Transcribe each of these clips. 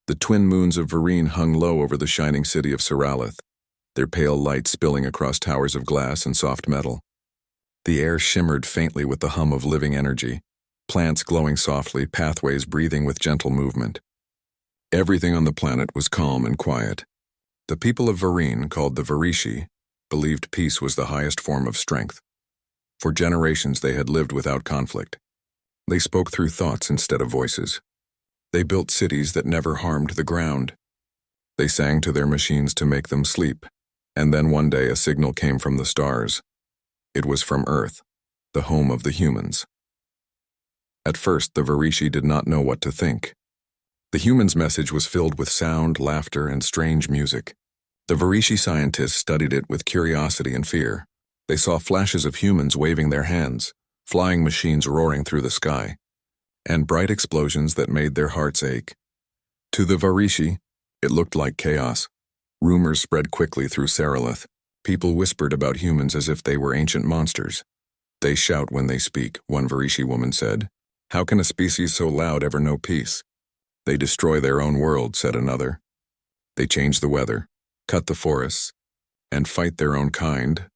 The twin moons of Varine hung low over the shining city of Seralith, their pale light spilling across towers of glass and soft metal. The air shimmered faintly with the hum of living energy, plants glowing softly, pathways breathing with gentle movement. Everything on the planet was calm and quiet. The people of Varine, called the Varishi, believed peace was the highest form of strength. For generations they had lived without conflict. They spoke through thoughts instead of voices. They built cities that never harmed the ground. They sang to their machines to make them sleep, and then one day a signal came from the stars. It was from Earth, the home of the humans. At first, the Varishi did not know what to think. The humans' message was filled with sound, laughter, and strange music. The Varishi scientists studied it with curiosity and fear. They saw flashes of humans waving their hands, flying machines roaring through the sky, and bright explosions that made their hearts ache. To the Varishi, it looked like chaos. Rumors spread quickly through Seralith. People whispered about humans as if they were ancient monsters. They shout when they speak, one Varishi woman said. How can a species so loud ever know peace? They destroy their own world, said another. They change the weather, cut the forests, and fight their own kind.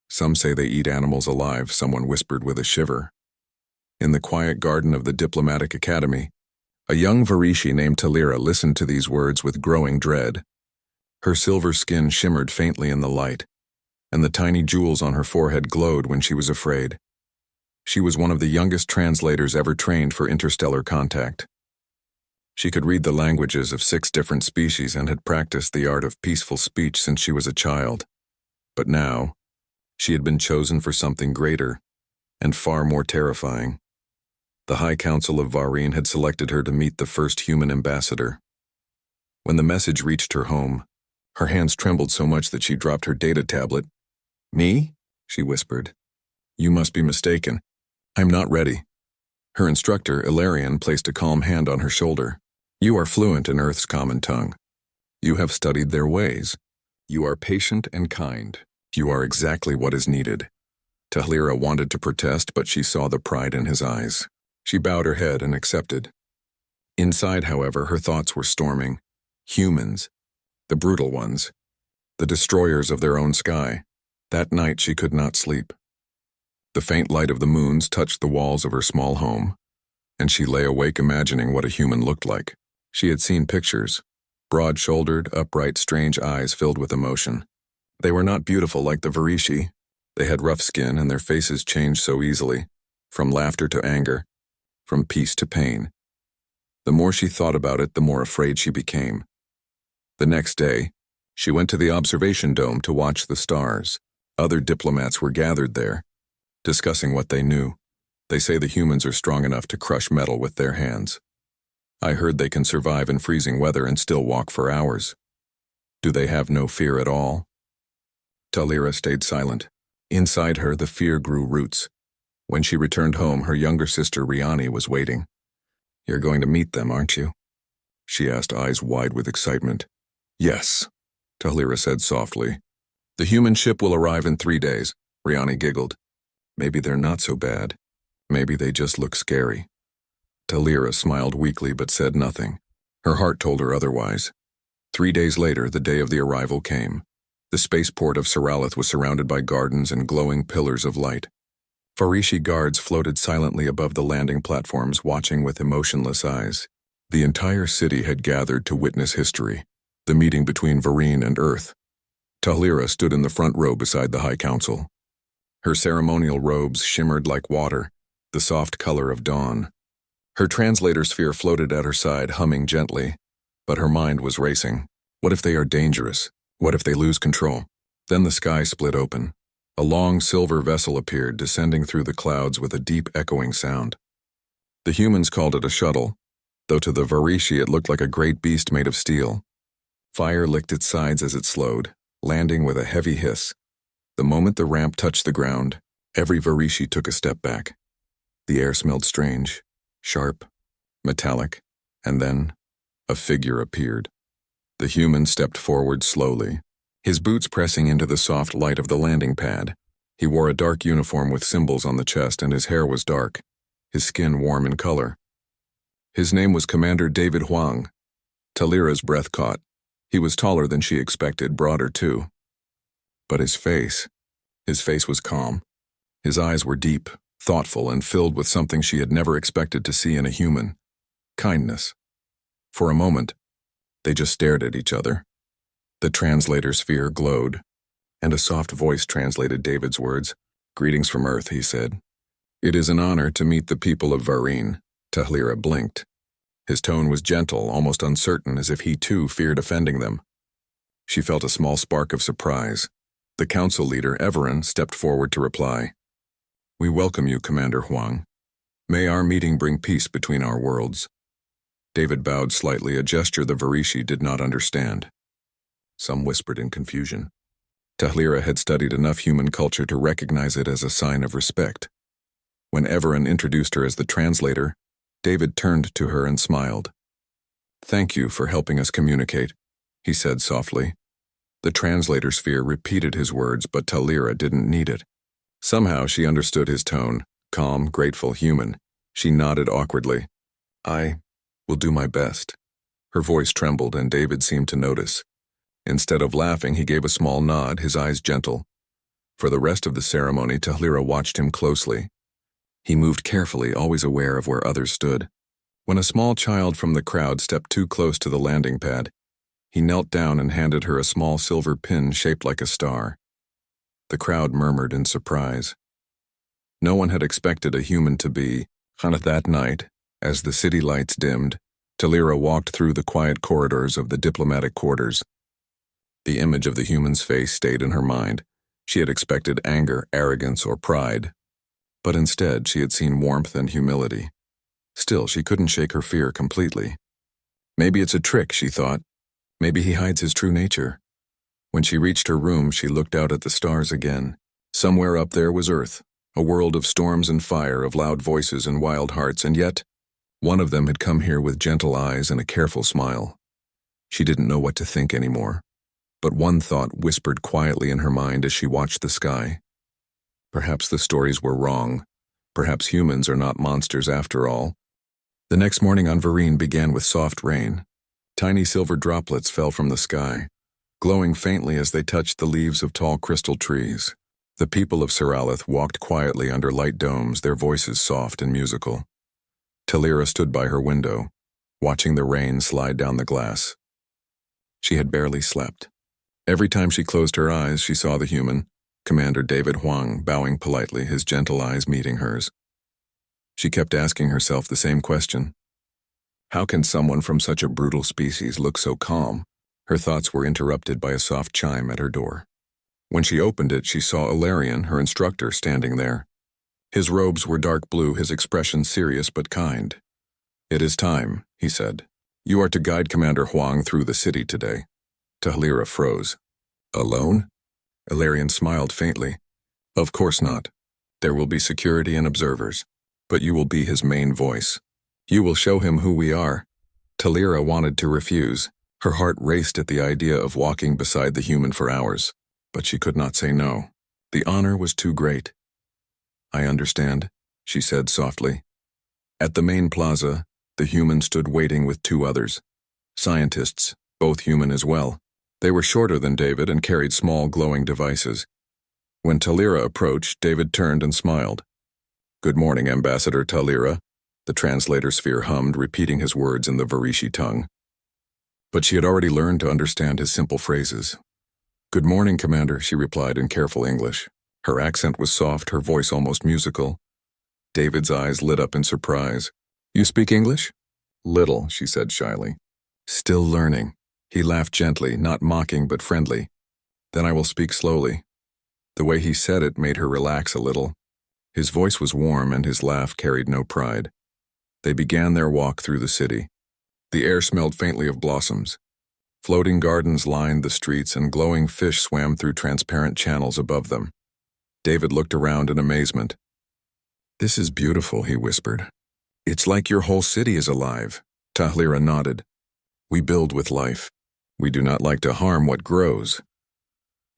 Some say they eat animals alive, someone whispered with a shiver. In the quiet garden of the Diplomatic Academy, a young Varishi named Tira listened to these words with growing dread. Her silver skin shimmered faintly in the light, and the tiny jewels on her forehead glowed when she was afraid. She was one of the youngest translators ever trained for interstellar contact. She could read the languages of 6 different species and had practiced the art of peaceful speech since she was a child. But now, she had been chosen for something greater and far more terrifying. The High Council of Varine had selected her to meet the first human ambassador. When the message reached her home, her hands trembled so much that she dropped her data tablet. Me? She whispered. You must be mistaken. I'm not ready. Her instructor, Ilarion, placed a calm hand on her shoulder. You are fluent in Earth's common tongue. You have studied their ways. You are patient and kind. You are exactly what is needed. Tira wanted to protest, but she saw the pride in his eyes. She bowed her head and accepted. Inside, however, her thoughts were storming. Humans. The brutal ones. The destroyers of their own sky. That night she could not sleep. The faint light of the moons touched the walls of her small home, and she lay awake imagining what a human looked like. She had seen pictures. Broad-shouldered, upright, strange eyes filled with emotion. They were not beautiful like the Varishi. They had rough skin, and their faces changed so easily, from laughter to anger, from peace to pain. The more she thought about it, the more afraid she became. The next day, she went to the observation dome to watch the stars. Other diplomats were gathered there, discussing what they knew. They say the humans are strong enough to crush metal with their hands. I heard they can survive in freezing weather and still walk for hours. Do they have no fear at all? Tira stayed silent. Inside her, the fear grew roots. When she returned home, her younger sister Riani was waiting. You're going to meet them, aren't you? She asked, eyes wide with excitement. Yes, Tira said softly. The human ship will arrive in 3 days, Riani giggled. Maybe they're not so bad. Maybe they just look scary. Tira smiled weakly but said nothing. Her heart told her otherwise. 3 days later, the day of the arrival came. The spaceport of Seralith was surrounded by gardens and glowing pillars of light. Varishi guards floated silently above the landing platforms, watching with emotionless eyes. The entire city had gathered to witness history, the meeting between Varine and Earth. Tira stood in the front row beside the High Council. Her ceremonial robes shimmered like water, the soft color of dawn. Her translator sphere floated at her side, humming gently, but her mind was racing. What if they are dangerous? What if they lose control? Then the sky split open. A long silver vessel appeared, descending through the clouds with a deep echoing sound. The humans called it a shuttle, though to the Varishi it looked like a great beast made of steel. Fire licked its sides as it slowed, landing with a heavy hiss. The moment the ramp touched the ground, every Varishi took a step back. The air smelled strange, sharp, metallic, and then a figure appeared. The human stepped forward slowly, his boots pressing into the soft light of the landing pad. He wore a dark uniform with symbols on the chest, and his hair was dark, his skin warm in color. His name was Commander David Huang. Talira's breath caught. He was taller than she expected, broader too. But his face was calm. His eyes were deep, thoughtful, and filled with something she had never expected to see in a human: kindness. For a moment, they just stared at each other. The translator sphere glowed, and a soft voice translated David's words. "Greetings from Earth," he said. "It is an honor to meet the people of Vareen." Talira blinked. His tone was gentle, almost uncertain, as if he too feared offending them. She felt a small spark of surprise. The council leader, Everin, stepped forward to reply. "We welcome you, Commander Huang. May our meeting bring peace between our worlds." David bowed slightly, a gesture the Varishi did not understand. Some whispered in confusion. Talira had studied enough human culture to recognize it as a sign of respect. When Everin introduced her as the translator, David turned to her and smiled. "Thank you for helping us communicate," he said softly. The translator sphere repeated his words, but Talira didn't need it. Somehow she understood his tone, calm, grateful, human. She nodded awkwardly. "I will do my best." Her voice trembled, and David seemed to notice. Instead of laughing, he gave a small nod, his eyes gentle. For the rest of the ceremony, Talira watched him closely. He moved carefully, always aware of where others stood. When a small child from the crowd stepped too close to the landing pad, he knelt down and handed her a small silver pin shaped like a star. The crowd murmured in surprise. No one had expected a human to be. That night, as the city lights dimmed, Talira walked through the quiet corridors of the diplomatic quarters. The image of the human's face stayed in her mind. She had expected anger, arrogance, or pride. But instead, she had seen warmth and humility. Still, she couldn't shake her fear completely. Maybe it's a trick, she thought. Maybe he hides his true nature. When she reached her room, she looked out at the stars again. Somewhere up there was Earth, a world of storms and fire, of loud voices and wild hearts, and yet, one of them had come here with gentle eyes and a careful smile. She didn't know what to think anymore. But one thought whispered quietly in her mind as she watched the sky. Perhaps the stories were wrong. Perhaps humans are not monsters after all. The next morning on Vareen began with soft rain. Tiny silver droplets fell from the sky, glowing faintly as they touched the leaves of tall crystal trees. The people of Seralith walked quietly under light domes, their voices soft and musical. Talira stood by her window, watching the rain slide down the glass. She had barely slept. Every time she closed her eyes, she saw the human, Commander David Huang, bowing politely, his gentle eyes meeting hers. She kept asking herself the same question. How can someone from such a brutal species look so calm? Her thoughts were interrupted by a soft chime at her door. When she opened it, she saw Ilarion, her instructor, standing there. His robes were dark blue, his expression serious but kind. "It is time," he said. "You are to guide Commander Huang through the city today." Talira froze. "Alone?" Ilarion smiled faintly. "Of course not. There will be security and observers, but you will be his main voice. You will show him who we are." Talira wanted to refuse. Her heart raced at the idea of walking beside the human for hours, but she could not say no. The honor was too great. "I understand," she said softly. At the main plaza, the human stood waiting with two others. Scientists, both human as well. They were shorter than David and carried small glowing devices. When Talira approached, David turned and smiled. "Good morning, Ambassador Talira," the translator sphere hummed, repeating his words in the Varishi tongue. But she had already learned to understand his simple phrases. "Good morning, Commander," she replied in careful English. Her accent was soft, her voice almost musical. David's eyes lit up in surprise. "You speak English?" "Little," she said shyly. "Still learning." He laughed gently, not mocking but friendly. "Then I will speak slowly." The way he said it made her relax a little. His voice was warm and his laugh carried no pride. They began their walk through the city. The air smelled faintly of blossoms. Floating gardens lined the streets and glowing fish swam through transparent channels above them. David looked around in amazement. "This is beautiful," he whispered. "It's like your whole city is alive." Talira nodded. "We build with life. We do not like to harm what grows."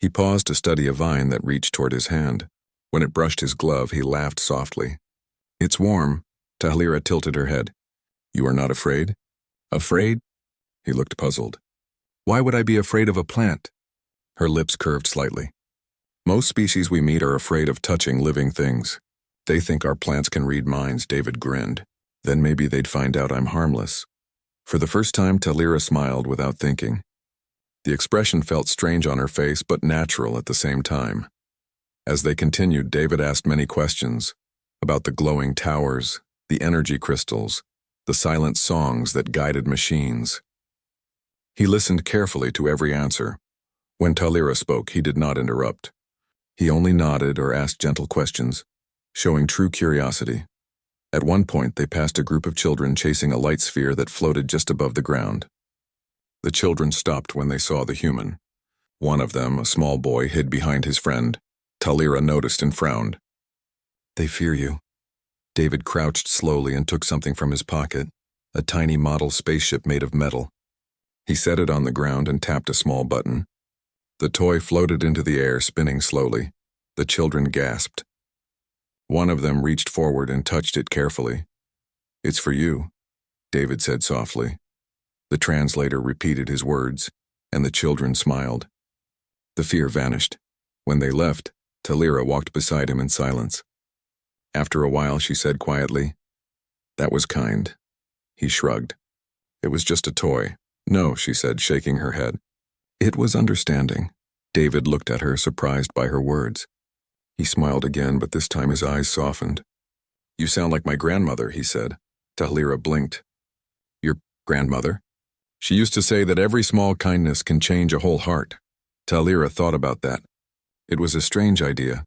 He paused to study a vine that reached toward his hand. When it brushed his glove, he laughed softly. "It's warm." Talira tilted her head. "You are not afraid?" "Afraid?" He looked puzzled. Why would I be afraid of a plant? Her lips curved slightly. Most species we meet are afraid of touching living things. They think our plants can read minds, David grinned. Then maybe they'd find out I'm harmless. For the first time, Tira smiled without thinking. The expression felt strange on her face, but natural at the same time. As they continued, David asked many questions about the glowing towers, the energy crystals, the silent songs that guided machines. He listened carefully to every answer. When Tira spoke, he did not interrupt. He only nodded or asked gentle questions, showing true curiosity. At one point, they passed a group of children chasing a light sphere that floated just above the ground. The children stopped when they saw the human. One of them, a small boy, hid behind his friend. Tira noticed and frowned. They fear you. David crouched slowly and took something from his pocket, a tiny model spaceship made of metal. He set it on the ground and tapped a small button. The toy floated into the air, spinning slowly. The children gasped. One of them reached forward and touched it carefully. It's for you, David said softly. The translator repeated his words, and the children smiled. The fear vanished. When they left, Tira walked beside him in silence. After a while, she said quietly, "That was kind." He shrugged. "It was just a toy." "No," she said, shaking her head. "It was understanding." David looked at her, surprised by her words. He smiled again, but this time his eyes softened. "You sound like my grandmother," he said. Tira blinked. "Your grandmother?" "She used to say that every small kindness can change a whole heart." Tira thought about that. It was a strange idea,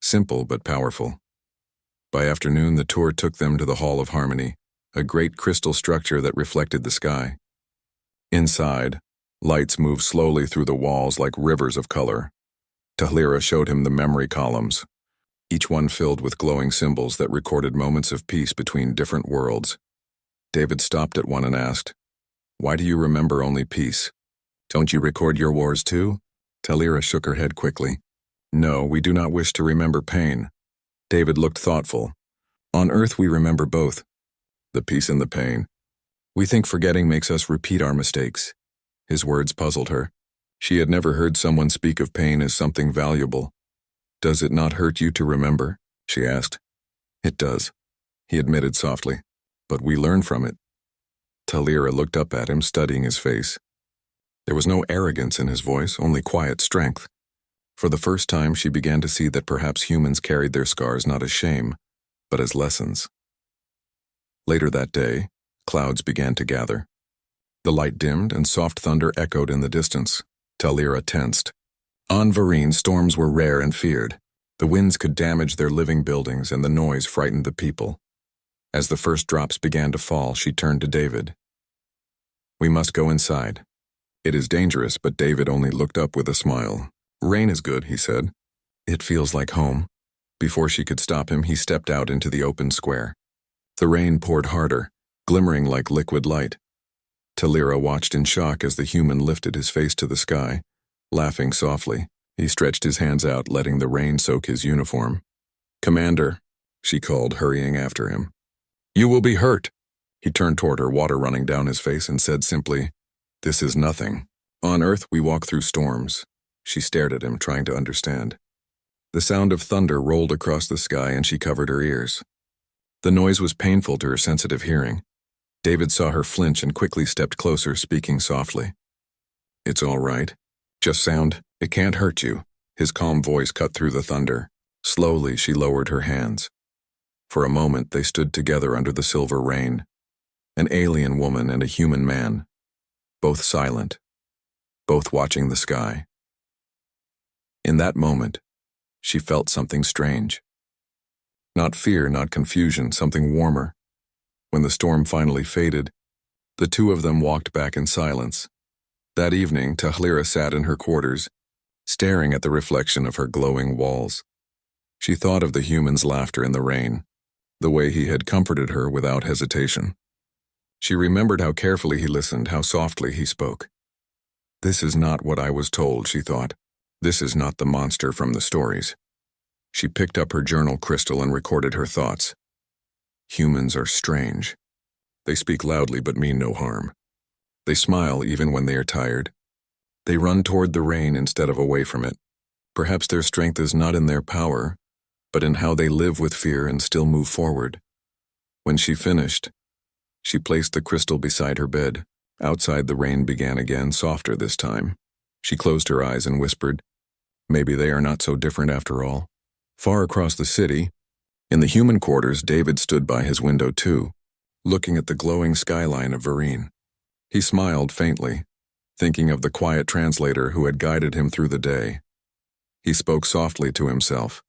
simple but powerful. By afternoon, the tour took them to the Hall of Harmony, a great crystal structure that reflected the sky. Inside, lights moved slowly through the walls like rivers of color. Tira showed him the memory columns, each one filled with glowing symbols that recorded moments of peace between different worlds. David stopped at one and asked, "Why do you remember only peace? Don't you record your wars too?" Tira shook her head quickly. "No, we do not wish to remember pain." David looked thoughtful. "On Earth we remember both, the peace and the pain. We think forgetting makes us repeat our mistakes." His words puzzled her. She had never heard someone speak of pain as something valuable. "Does it not hurt you to remember?" she asked. "It does," he admitted softly. "But we learn from it." Tira looked up at him, studying his face. There was no arrogance in his voice, only quiet strength. For the first time, she began to see that perhaps humans carried their scars not as shame, but as lessons. Later that day, clouds began to gather. The light dimmed and soft thunder echoed in the distance. Tira tensed. On Varine, storms were rare and feared. The winds could damage their living buildings, and the noise frightened the people. As the first drops began to fall, she turned to David. "We must go inside." "It is dangerous," but David only looked up with a smile. "Rain is good," he said. "It feels like home." Before she could stop him, he stepped out into the open square. The rain poured harder, glimmering like liquid light. Tira watched in shock as the human lifted his face to the sky, laughing softly. He stretched his hands out, letting the rain soak his uniform. "Commander," she called, hurrying after him. "You will be hurt." He turned toward her, water running down his face, and said simply, "This is nothing. On Earth we walk through storms." She stared at him, trying to understand. The sound of thunder rolled across the sky, and she covered her ears. The noise was painful to her sensitive hearing. David saw her flinch and quickly stepped closer, speaking softly. "It's all right. Just sound. It can't hurt you." His calm voice cut through the thunder. Slowly, she lowered her hands. For a moment, they stood together under the silver rain. An alien woman and a human man. Both silent. Both watching the sky. In that moment, she felt something strange. Not fear, not confusion, something warmer. When the storm finally faded, the two of them walked back in silence. That evening, Tira sat in her quarters, staring at the reflection of her glowing walls. She thought of the human's laughter in the rain, the way he had comforted her without hesitation. She remembered how carefully he listened, how softly he spoke. "This is not what I was told," she thought. "This is not the monster from the stories." She picked up her journal crystal and recorded her thoughts. Humans are strange. They speak loudly but mean no harm. They smile even when they are tired. They run toward the rain instead of away from it. Perhaps their strength is not in their power, but in how they live with fear and still move forward. When she finished, she placed the crystal beside her bed. Outside, the rain began again, softer this time. She closed her eyes and whispered, "Maybe they are not so different after all." Far across the city, in the human quarters, David stood by his window too, looking at the glowing skyline of Vereen. He smiled faintly, thinking of the quiet translator who had guided him through the day. He spoke softly to himself.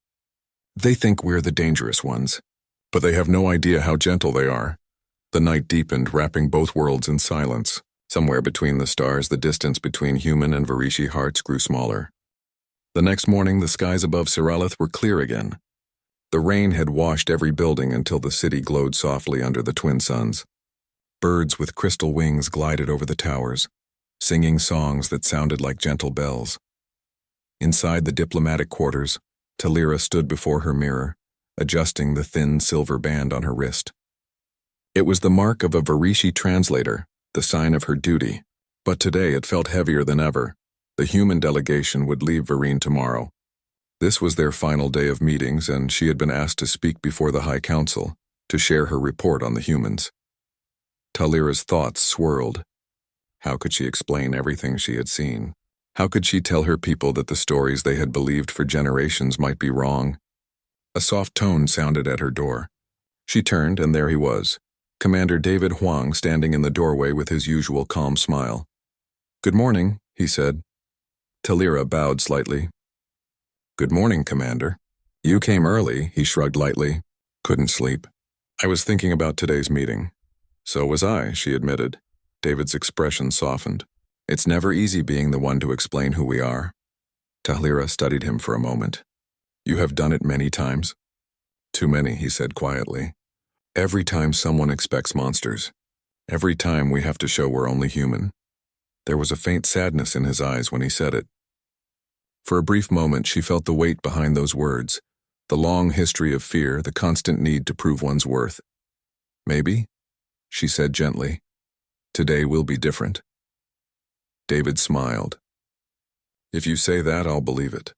"They think we're the dangerous ones, but they have no idea how gentle they are." The night deepened, wrapping both worlds in silence. Somewhere between the stars, the distance between human and Varishi hearts grew smaller. The next morning, the skies above Siralith were clear again. The rain had washed every building until the city glowed softly under the twin suns. Birds with crystal wings glided over the towers, singing songs that sounded like gentle bells. Inside the diplomatic quarters, Tira stood before her mirror, adjusting the thin silver band on her wrist. It was the mark of a Varishi translator, the sign of her duty, but today it felt heavier than ever. The human delegation would leave Vereen tomorrow. This was their final day of meetings, and she had been asked to speak before the High Council, to share her report on the humans. Talira's thoughts swirled. How could she explain everything she had seen? How could she tell her people that the stories they had believed for generations might be wrong? A soft tone sounded at her door. She turned, and there he was, Commander David Huang, standing in the doorway with his usual calm smile. "Good morning," he said. Tira bowed slightly. "Good morning, Commander." "You came early," he shrugged lightly. "Couldn't sleep. I was thinking about today's meeting." "So was I," she admitted. David's expression softened. "It's never easy being the one to explain who we are." Tira studied him for a moment. "You have done it many times?" "Too many," he said quietly. "Every time someone expects monsters. Every time we have to show we're only human." There was a faint sadness in his eyes when he said it. For a brief moment, she felt the weight behind those words, the long history of fear, the constant need to prove one's worth. "Maybe," she said gently, "today will be different." David smiled. "If you say that, I'll believe it."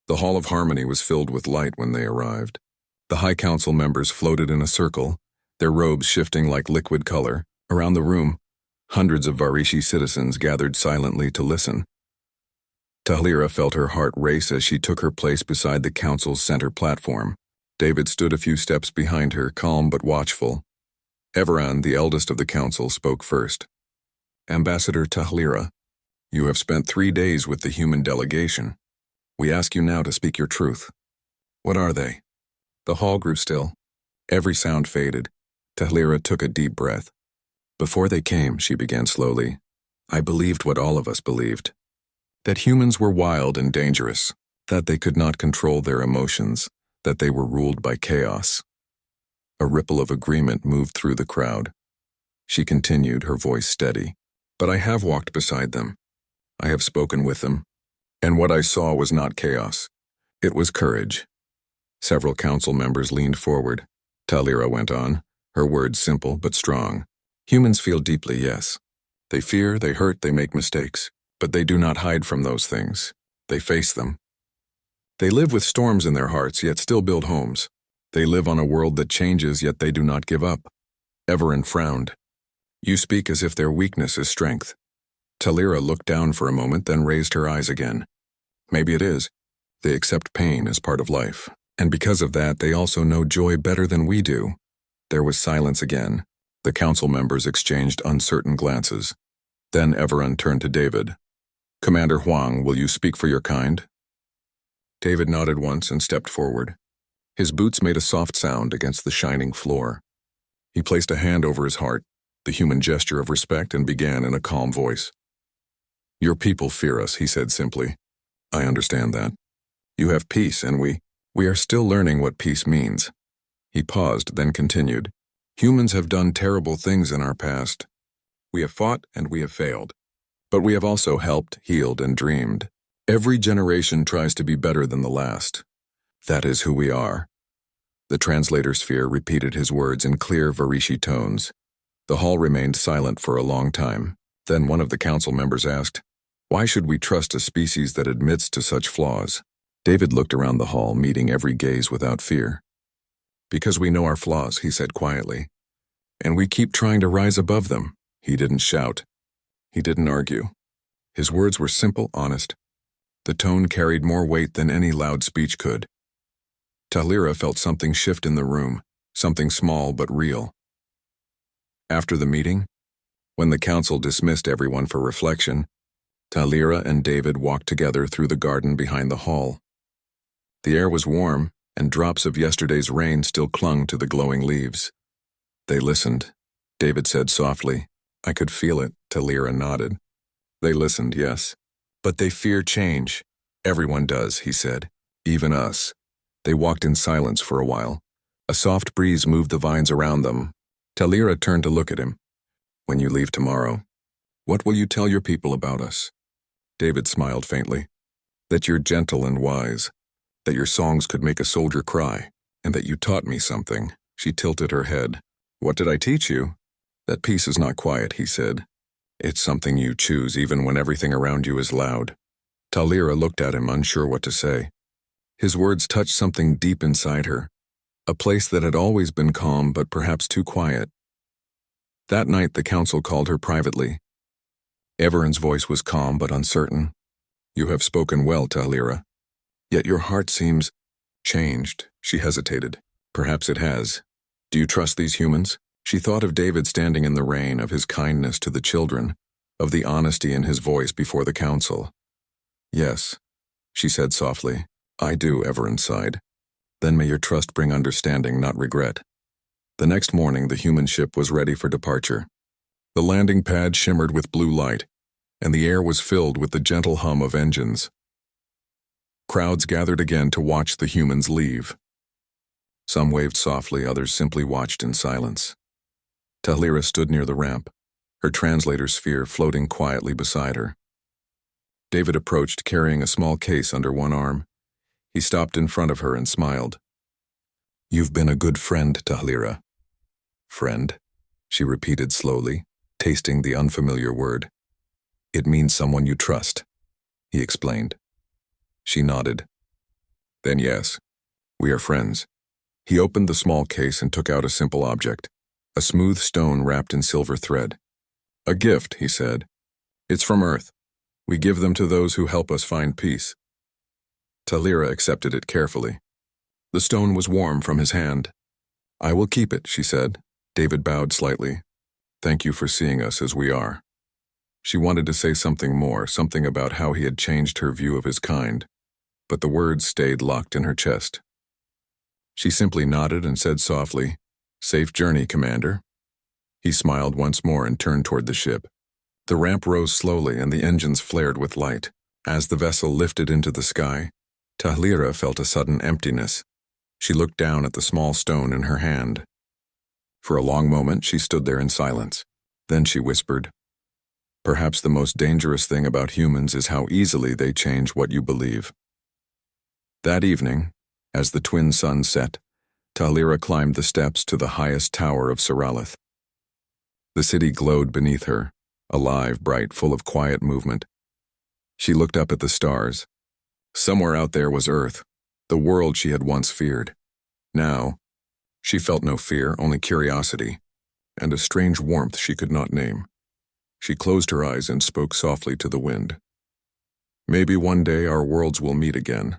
The Hall of Harmony was filled with light when they arrived. The High Council members floated in a circle, their robes shifting like liquid color. Around the room, hundreds of Varishi citizens gathered silently to listen. Tira felt her heart race as she took her place beside the council's center platform. David stood a few steps behind her, calm but watchful. Everan, the eldest of the council, spoke first. "Ambassador Tira, you have spent 3 days with the human delegation. We ask you now to speak your truth. What are they?" The hall grew still. Every sound faded. Tira took a deep breath. "Before they came," she began slowly, "I believed what all of us believed. That humans were wild and dangerous, that they could not control their emotions, that they were ruled by chaos." A ripple of agreement moved through the crowd. She continued, her voice steady. "But I have walked beside them. I have spoken with them. And what I saw was not chaos. It was courage." Several council members leaned forward. Tira went on, her words simple but strong. "Humans feel deeply, yes. They fear, they hurt, they make mistakes. But they do not hide from those things. They face them. They live with storms in their hearts, yet still build homes. They live on a world that changes, yet they do not give up." Everan frowned. "You speak as if their weakness is strength." Tira looked down for a moment, then raised her eyes again. "Maybe it is. They accept pain as part of life. And because of that, they also know joy better than we do." There was silence again. The council members exchanged uncertain glances. Then Everan turned to David. "Commander Huang, will you speak for your kind?" David nodded once and stepped forward. His boots made a soft sound against the shining floor. He placed a hand over his heart, the human gesture of respect, and began in a calm voice. "Your people fear us," he said simply. "I understand that. You have peace, and we are still learning what peace means." He paused, then continued. "Humans have done terrible things in our past. We have fought and we have failed. But we have also helped, healed, and dreamed. Every generation tries to be better than the last. That is who we are." The translator sphere repeated his words in clear Varishi tones. The hall remained silent for a long time. Then one of the council members asked, "Why should we trust a species that admits to such flaws?" David looked around the hall, meeting every gaze without fear. "Because we know our flaws," he said quietly. "And we keep trying to rise above them." He didn't shout. He didn't argue. His words were simple, honest. The tone carried more weight than any loud speech could. Tira felt something shift in the room, something small but real. After the meeting, when the council dismissed everyone for reflection, Tira and David walked together through the garden behind the hall. The air was warm, and drops of yesterday's rain still clung to the glowing leaves. They listened. David said softly, "I could feel it." Tira nodded. They listened, yes. "But they fear change." "Everyone does," he said. "Even us." They walked in silence for a while. A soft breeze moved the vines around them. Tira turned to look at him. "When you leave tomorrow, what will you tell your people about us?" David smiled faintly. "That you're gentle and wise. That your songs could make a soldier cry. And that you taught me something." She tilted her head. "What did I teach you?" "That peace is not quiet," he said. "It's something you choose even when everything around you is loud." Tira looked at him, unsure what to say. His words touched something deep inside her, a place that had always been calm but perhaps too quiet. That night the council called her privately. Everon's voice was calm but uncertain. "You have spoken well, Tira. Yet your heart seems changed." She hesitated. "Perhaps it has. Do you trust these humans?" She thought of David standing in the rain, of his kindness to the children, of the honesty in his voice before the council. "Yes," she said softly. "I do," Everon sighed. "Then may your trust bring understanding, not regret." The next morning the human ship was ready for departure. The landing pad shimmered with blue light, and the air was filled with the gentle hum of engines. Crowds gathered again to watch the humans leave. Some waved softly, others simply watched in silence. Tira stood near the ramp, her translator sphere floating quietly beside her. David approached, carrying a small case under one arm. He stopped in front of her and smiled. "You've been a good friend, Tira." "Friend?" she repeated slowly, tasting the unfamiliar word. "It means someone you trust," he explained. She nodded. "Then yes, we are friends." He opened the small case and took out a simple object, a smooth stone wrapped in silver thread. "A gift," he said. "It's from Earth. We give them to those who help us find peace." Tira accepted it carefully. The stone was warm from his hand. "I will keep it," she said. David bowed slightly. "Thank you for seeing us as we are." She wanted to say something more, something about how he had changed her view of his kind, but the words stayed locked in her chest. She simply nodded and said softly, "Safe journey, Commander." He smiled once more and turned toward the ship. The ramp rose slowly and the engines flared with light. As the vessel lifted into the sky, Tira felt a sudden emptiness. She looked down at the small stone in her hand. For a long moment she stood there in silence. Then she whispered, "Perhaps the most dangerous thing about humans is how easily they change what you believe." That evening, as the twin suns set, Tira climbed the steps to the highest tower of Seralith. The city glowed beneath her, alive, bright, full of quiet movement. She looked up at the stars. Somewhere out there was Earth, the world she had once feared. Now, she felt no fear, only curiosity, and a strange warmth she could not name. She closed her eyes and spoke softly to the wind. "Maybe one day our worlds will meet again.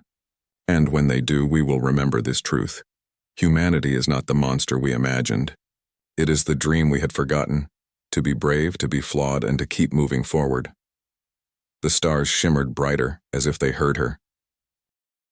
And when they do, we will remember this truth. Humanity is not the monster we imagined. It is the dream we had forgotten, to be brave, to be flawed, and to keep moving forward." The stars shimmered brighter, as if they heard her.